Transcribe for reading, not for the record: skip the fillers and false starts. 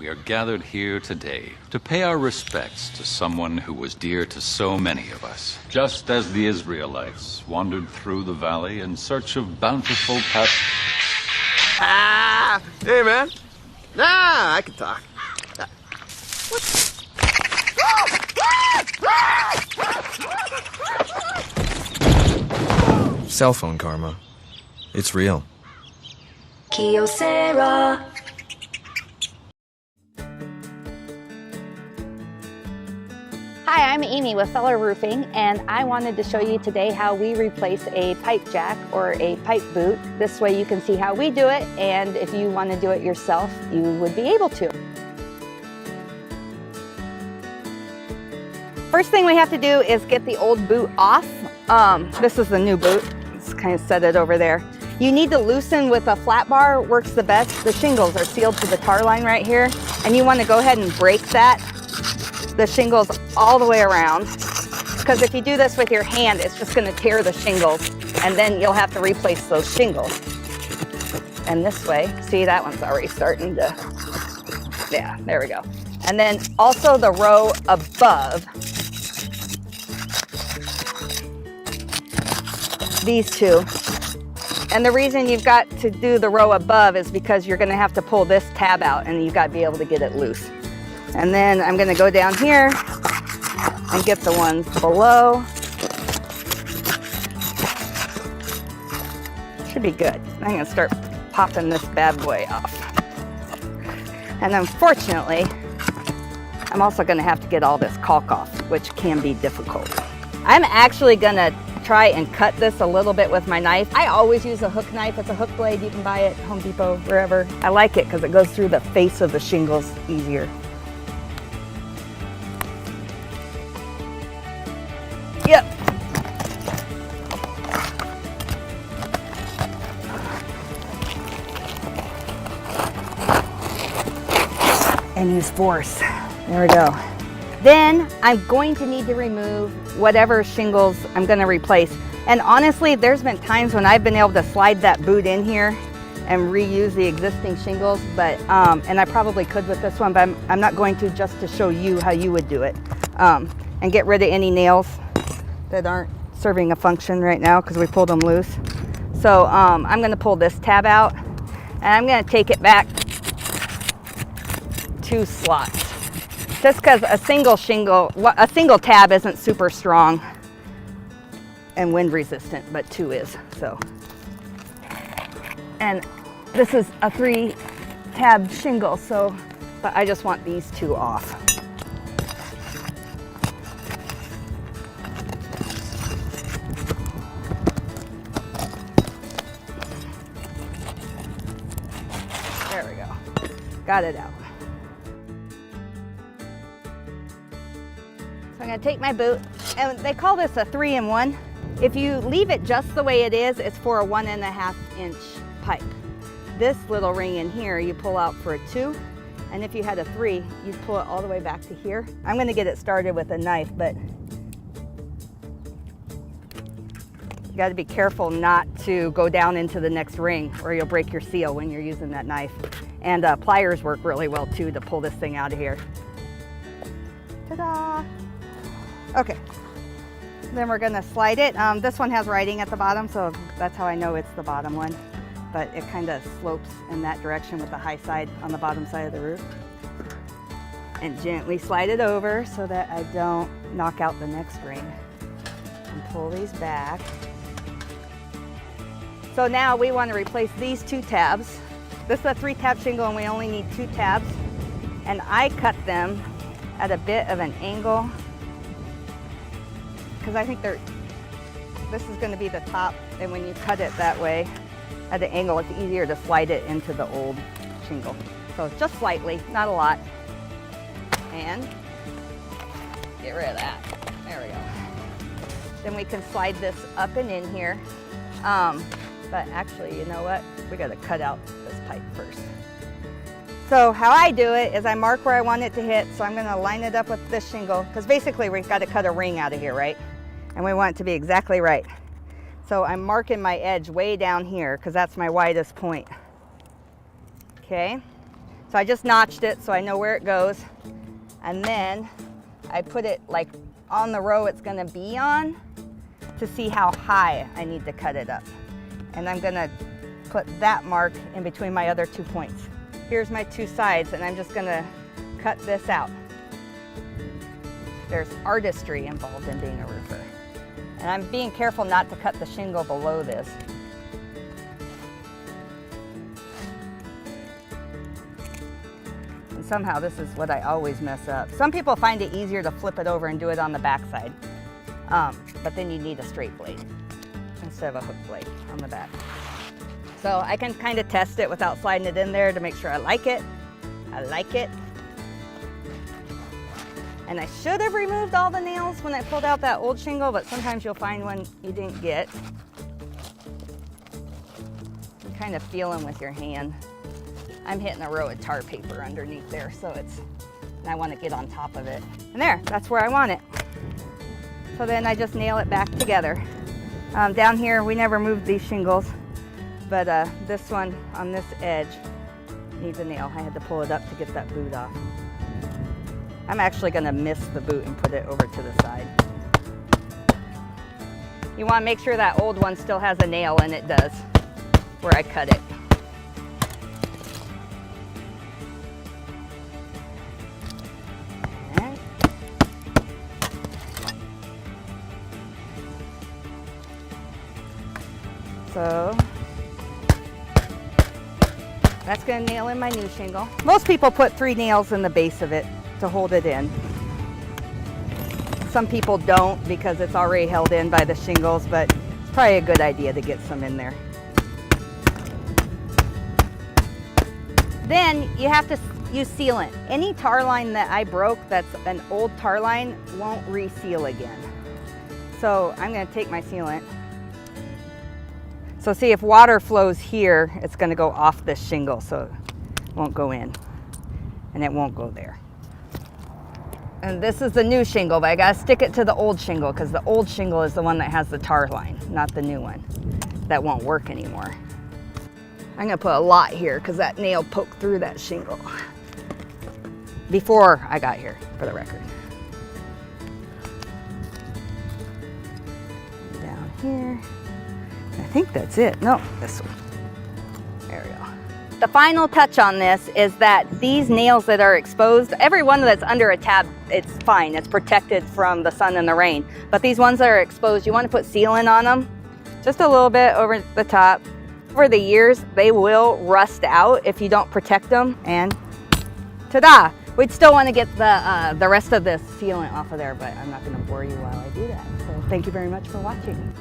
we are gathered here today to pay our respects to someone who was dear to so many of us. Just as the Israelites wandered through the valley in search of bountiful Hey, man. Nah, I can talk. Cell phone karma. It's real. Kyocera. Hi, I'm Amy with Feller Roofing, and I wanted to show you today how we replace a pipe jack or a pipe boot. This way you can see how we do it, and if you want to do it yourself, you would be able to. First thing we have to do is get the old boot off. This is the new boot. Let's kind of set it over there. You need to loosen with a flat bar, works the best. The shingles are sealed to the tar line right here, and you want to go ahead and break the shingles all the way around, because if you do this with your hand, it's just going to tear the shingles, and then you'll have to replace those shingles. And this way, see, that one's already starting to, yeah, there we go. And then also the row above, these two. And the reason you've got to do the row above is because you're going to have to pull this tab out, and you've got to be able to get it loose. And then I'm going to go down here and get the ones below. Should be good. I'm going to start popping this bad boy off. And unfortunately, I'm also going to have to get all this caulk off, which can be difficult. I'm actually going to try and cut this a little bit with my knife. I always use a hook knife. It's a hook blade. You can buy it at Home Depot, wherever. I like it because it goes through the face of the shingles easier. Yep. And use force. There we go. Then I'm going to need to remove whatever shingles I'm going to replace. And honestly, there's been times when I've been able to slide that boot in here and reuse the existing shingles, but and I probably could with this one, but I'm not going to, just to show you how you would do it, and get rid of any nails that aren't serving a function right now because we pulled them loose. So I'm going to pull this tab out, and I'm going to take it back 2 slots. Just because a single tab isn't super strong and wind resistant, but 2 is. So, and this is a 3 tab shingle, so, but I just want these 2 off. There we go. Got it out. So I'm going to take my boot, and they call this a 3-in-1. If you leave it just the way it is, it's for a 1.5 inch pipe. This little ring in here, you pull out for a 2, and if you had a 3, you'd pull it all the way back to here. I'm going to get it started with a knife, but you got to be careful not to go down into the next ring, or you'll break your seal when you're using that knife. And pliers work really well too to pull this thing out of here. Ta-da! Okay, then we're gonna slide it. This one has writing at the bottom, so that's how I know it's the bottom one. But it kind of slopes in that direction with the high side on the bottom side of the roof. And gently slide it over so that I don't knock out the next ring. And pull these back. So now we want to replace these 2 tabs. This is a 3-tab shingle, and we only need 2 tabs. And I cut them at a bit of an angle, because I think this is going to be the top, and when you cut it that way at an angle, it's easier to slide it into the old shingle. So just slightly, not a lot. And get rid of that. There we go. Then we can slide this up and in here. But actually, you know what? We got to cut out this pipe first. So how I do it is I mark where I want it to hit. So I'm going to line it up with this shingle, because basically we've got to cut a ring out of here, right? And we want it to be exactly right. So I'm marking my edge way down here because that's my widest point. Okay, So I just notched it so I know where it goes. And then I put it like on the row it's gonna be on to see how high I need to cut it up. And I'm gonna put that mark in between my other 2 points. Here's my 2 sides, and I'm just gonna cut this out. There's artistry involved in being a roofer. And I'm being careful not to cut the shingle below this. And somehow this is what I always mess up. Some people find it easier to flip it over and do it on the back side. But then you need a straight blade instead of a hook blade on the back. So I can kind of test it without sliding it in there to make sure I like it. I like it. And I should have removed all the nails when I pulled out that old shingle, but sometimes you'll find one you didn't get. You kind of feel them with your hand. I'm hitting a row of tar paper underneath there, so and I want to get on top of it. And there, that's where I want it. So then I just nail it back together. Down here, we never moved these shingles, but this one on this edge needs a nail. I had to pull it up to get that boot off. I'm actually gonna miss the boot and put it over to the side. You wanna make sure that old one still has a nail, and it does, where I cut it. So that's gonna nail in my new shingle. Most people put 3 nails in the base of it to hold it in. Some people don't because it's already held in by the shingles, but it's probably a good idea to get some in there. Then you have to use sealant. Any tar line that I broke that's an old tar line won't reseal again. So I'm gonna take my sealant. So see, if water flows here, it's gonna go off this shingle, so it won't go in, and it won't go there. And this is the new shingle, but I gotta stick it to the old shingle because the old shingle is the one that has the tar line, not the new one. That won't work anymore. I'm gonna put a lot here because that nail poked through that shingle before I got here, for the record. Down here. I think that's it. No, this one. There we go. The final touch on this is that these nails that are exposed, every one that's under a tab, it's fine. It's protected from the sun and the rain. But these ones that are exposed, you want to put sealant on them, just a little bit over the top. Over the years, they will rust out if you don't protect them. And ta-da! We'd still want to get the rest of this sealant off of there, but I'm not going to bore you while I do that. So thank you very much for watching.